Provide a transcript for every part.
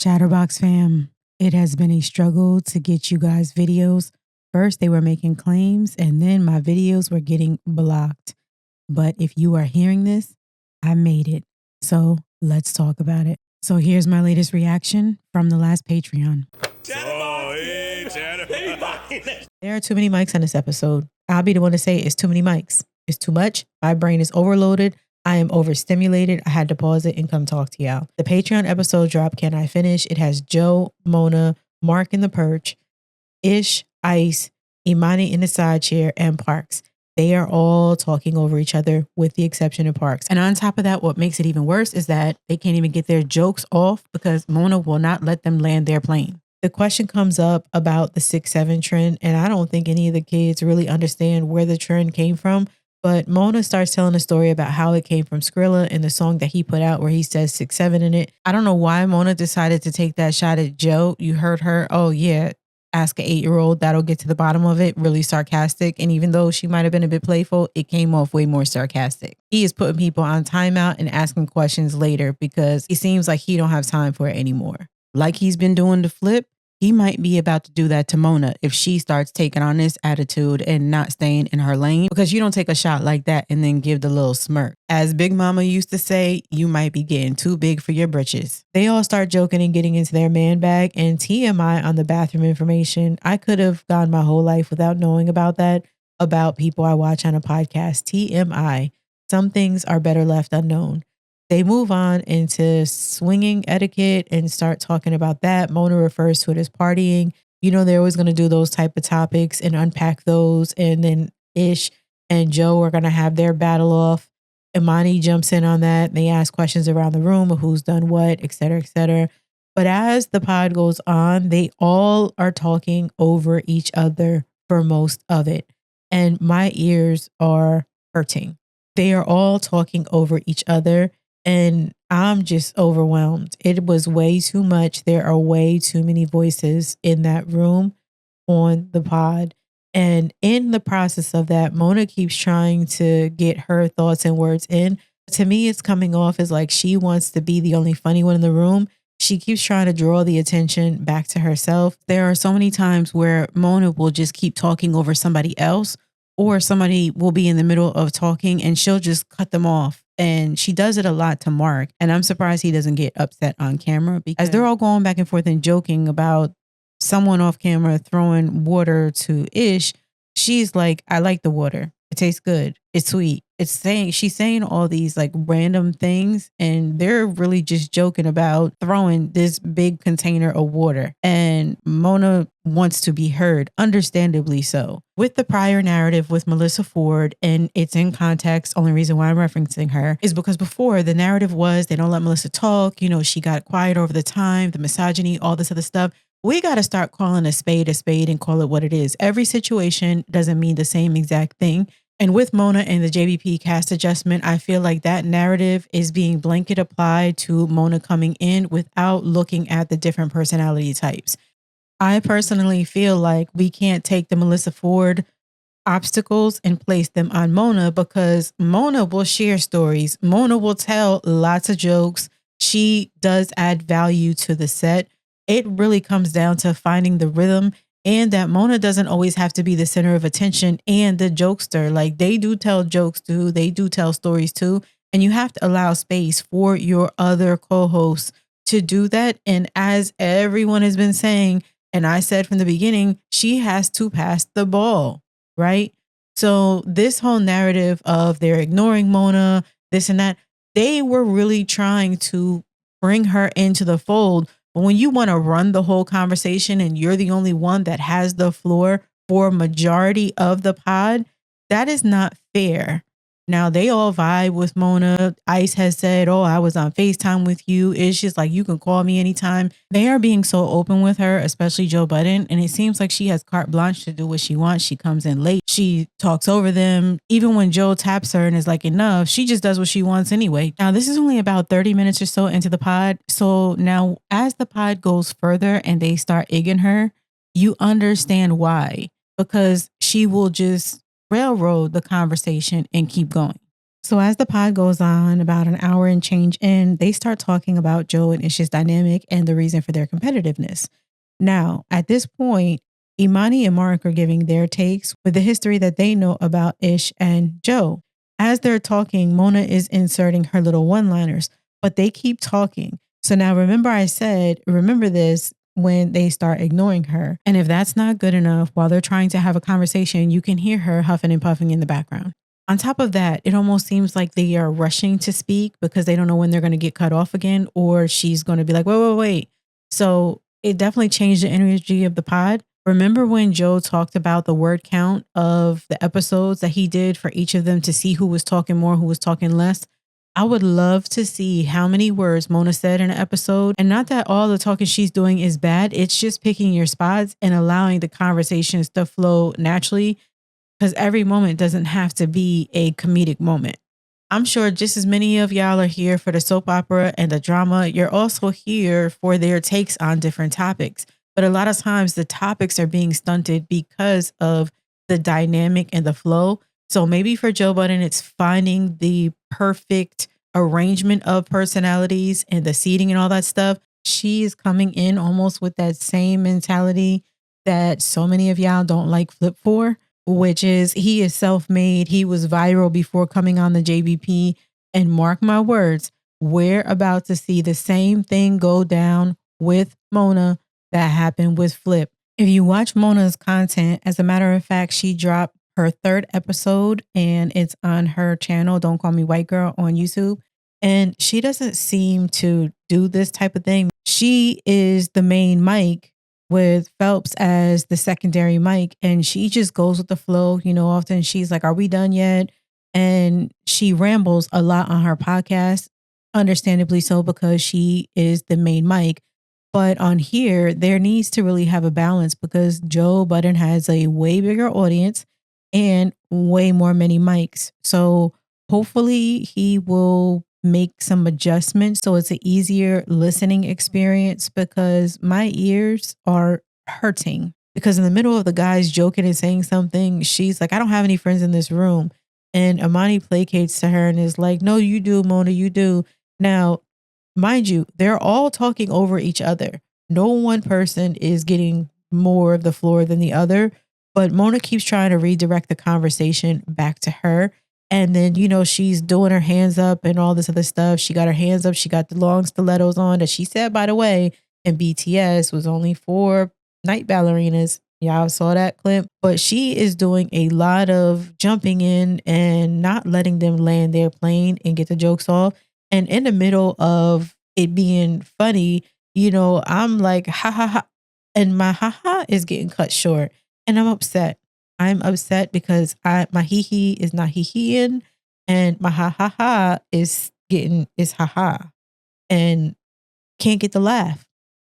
Chatterboxx fam, it has been a struggle to get you guys videos. First, they were making claims, and then my videos were getting blocked. But if you are hearing this, I made it. So let's talk about it. So here's my latest reaction from the last Patreon. There are too many mics on this episode. I'll be the one to say it's too many mics. It's too much. My brain is overloaded. I am overstimulated. I had to pause it and come talk to y'all. The Patreon episode dropped, Can I Finish? It has Joe, Mona, Mark in the perch, Ish, Ice, Imani in the side chair, and Parks. They are all talking over each other with the exception of Parks. And on top of that, what makes it even worse is that they can't even get their jokes off because Mona will not let them land their plane. The question comes up about the 6'7" trend, and I don't think any of the kids really understand where the trend came from. But Mona starts telling a story about how it came from Skrilla in the song that he put out where he says 6'7" in it. I don't know why Mona decided to take that shot at Joe. You heard her. Oh, yeah. Ask an 8-year-old. That'll get to the bottom of it. Really sarcastic. And even though she might have been a bit playful, it came off way more sarcastic. He is putting people on timeout and asking questions later because it seems like he don't have time for it anymore. Like he's been doing the flip. He might be about to do that to Mona if she starts taking on this attitude and not staying in her lane, because you don't take a shot like that and then give the little smirk. As Big Mama used to say, you might be getting too big for your britches. They all start joking and getting into their man bag, and TMI on the bathroom information. I could have gone my whole life without knowing about that, about people I watch on a podcast. TMI. Some things are better left unknown. They move on into swinging etiquette and start talking about that. Mona refers to it as partying. You know, they're always going to do those type of topics and unpack those. And then Ish and Joe are going to have their battle off. Imani jumps in on that. They ask questions around the room of who's done what, et cetera, et cetera. But as the pod goes on, they all are talking over each other for most of it. And my ears are hurting. They are all talking over each other. And I'm just overwhelmed. It was way too much. There are way too many voices in that room on the pod. And in the process of that, Mona keeps trying to get her thoughts and words in. To me, it's coming off as like she wants to be the only funny one in the room. She keeps trying to draw the attention back to herself. There are so many times where Mona will just keep talking over somebody else, or somebody will be in the middle of talking and she'll just cut them off. And she does it a lot to Mark. And I'm surprised he doesn't get upset on camera, because they're all going back and forth and joking about someone off camera throwing water to Ish. She's like, I like the water. It tastes good. It's sweet. She's saying all these like random things, and they're really just joking about throwing this big container of water. And Mona wants to be heard, understandably so. With the prior narrative with Melissa Ford, and it's in context, only reason why I'm referencing her is because before the narrative was they don't let Melissa talk. You know, she got quiet over the time, the misogyny, all this other stuff. We got to start calling a spade and call it what it is. Every situation doesn't mean the same exact thing. And with Mona and the JBP cast adjustment, I feel like that narrative is being blanket applied to Mona coming in without looking at the different personality types. I personally feel like we can't take the Melissa Ford obstacles and place them on Mona, because Mona will share stories. Mona will tell lots of jokes. She does add value to the set. It really comes down to finding the rhythm, and that Mona doesn't always have to be the center of attention and the jokester. Like, they do tell jokes too. They do tell stories too. And you have to allow space for your other co-hosts to do that. And as everyone has been saying, and I said from the beginning, she has to pass the ball, right? So this whole narrative of they're ignoring Mona, this and that, they were really trying to bring her into the fold. But when you want to run the whole conversation and you're the only one that has the floor for majority of the pod, that is not fair. Now, they all vibe with Mona. Ice has said, oh, I was on FaceTime with you. It's just like, you can call me anytime. They are being so open with her, especially Joe Budden. And it seems like she has carte blanche to do what she wants. She comes in late. She talks over them. Even when Joe taps her and is like, enough, she just does what she wants anyway. Now, this is only about 30 minutes or so into the pod. So now as the pod goes further and they start egging her, you understand why. Because she will just railroad the conversation and keep going. So as the pod goes on, about an hour and change in, they start talking about Joe and Ish's dynamic and the reason for their competitiveness. Now, at this point, Imani and Mark are giving their takes with the history that they know about Ish and Joe. As they're talking, Mona is inserting her little one-liners, but they keep talking. So now remember this when they start ignoring her. And if that's not good enough, while they're trying to have a conversation, you can hear her huffing and puffing in the background. On top of that, it almost seems like they are rushing to speak because they don't know when they're going to get cut off again, or she's going to be like, wait. So it definitely changed the energy of the pod. Remember when Joe talked about the word count of the episodes that he did for each of them to see who was talking more, who was talking less? I would love to see how many words Mona said in an episode. And not that all the talking she's doing is bad. It's just picking your spots and allowing the conversations to flow naturally, because every moment doesn't have to be a comedic moment. I'm sure just as many of y'all are here for the soap opera and the drama, you're also here for their takes on different topics. But a lot of times the topics are being stunted because of the dynamic and the flow. So maybe for Joe Budden, it's finding the perfect arrangement of personalities and the seating and all that stuff. She is coming in almost with that same mentality that so many of y'all don't like Flip for, which is he is self-made. He was viral before coming on the JBP. And mark my words, we're about to see the same thing go down with Mona that happened with Flip. If you watch Mona's content, as a matter of fact, she dropped her 3rd episode and it's on her channel, Don't Call Me White Girl, on YouTube. And she doesn't seem to do this type of thing. She is the main mic with Phelps as the secondary mic, and she just goes with the flow. Often she's like, are we done yet? And she rambles a lot on her podcast, understandably so, because she is the main mic. But on here, there needs to really have a balance because Joe Budden has a way bigger audience and way more many mics. So hopefully he will make some adjustments so it's an easier listening experience, because my ears are hurting. Because in the middle of the guys joking and saying something, she's like, I don't have any friends in this room. And Imani placates to her and is like, no, you do, Mona, you do. Now, mind you, they're all talking over each other. No one person is getting more of the floor than the other, but Mona keeps trying to redirect the conversation back to her. And then, she's doing her hands up and all this other stuff. She got her hands up. She got the long stilettos on that she said, by the way, in BTS was only for night ballerinas. Y'all saw that clip. But she is doing a lot of jumping in and not letting them land their plane and get the jokes off. And in the middle of it being funny, I'm like, ha ha ha. And my ha ha is getting cut short. And I'm upset. I'm upset because my hee hee is not hee heeing, and my ha ha ha is ha ha, and can't get the laugh.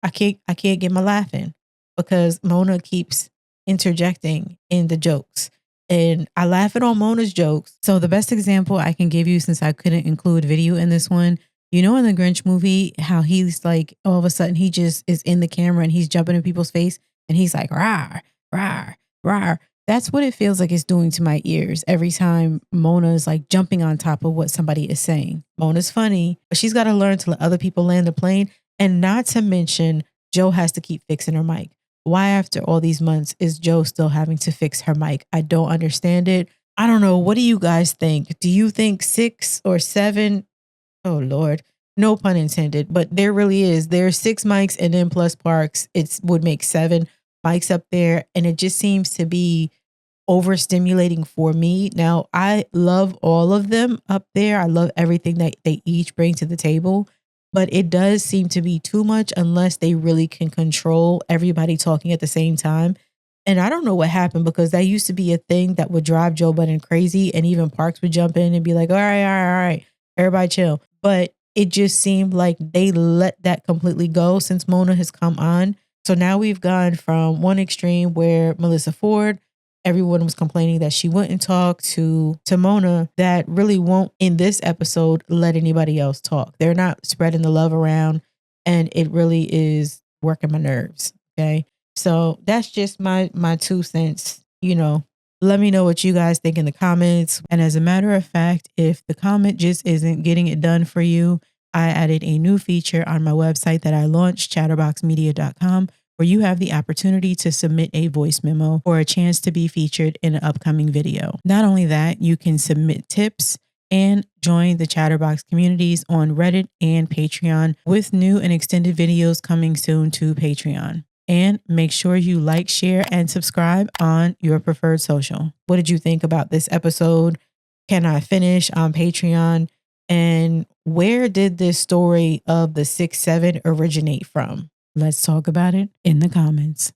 I can't get my laugh in because Mona keeps interjecting in the jokes. And I laugh at all Mona's jokes. So the best example I can give you, since I couldn't include video in this one, in the Grinch movie, how he's like, all of a sudden he just is in the camera and he's jumping in people's face and he's like, rawr, rawr, rawr. That's what it feels like it's doing to my ears every time Mona is like jumping on top of what somebody is saying. Mona's funny, but she's got to learn to let other people land the plane. And not to mention, Joe has to keep fixing her mic. Why after all these months is Joe still having to fix her mic? I don't understand it. I don't know. What do you guys think? Do you think 6 or 7? Oh, Lord. No pun intended. But there really is. There's 6 mics and then plus Parks. It would make 7 mics up there. And it just seems to be overstimulating for me. Now, I love all of them up there. I love everything that they each bring to the table. But it does seem to be too much unless they really can control everybody talking at the same time. And I don't know what happened, because that used to be a thing that would drive Joe Budden crazy. And even Parks would jump in and be like, all right, everybody chill. But it just seemed like they let that completely go since Mona has come on. So now we've gone from one extreme where Melissa Ford, everyone was complaining that she wouldn't talk, to Mona that really won't, in this episode, let anybody else talk. They're not spreading the love around, and it really is working my nerves. Okay. So that's just my 2 cents, Let me know what you guys think in the comments. And as a matter of fact, if the comment just isn't getting it done for you, I added a new feature on my website that I launched, chatterboxxmedia.com, where you have the opportunity to submit a voice memo for a chance to be featured in an upcoming video. Not only that, you can submit tips and join the Chatterboxx communities on Reddit and Patreon, with new and extended videos coming soon to Patreon. And make sure you like, share, and subscribe on your preferred social. What did you think about this episode? Can I finish on Patreon? And where did this story of the 6'7" originate from? Let's talk about it in the comments.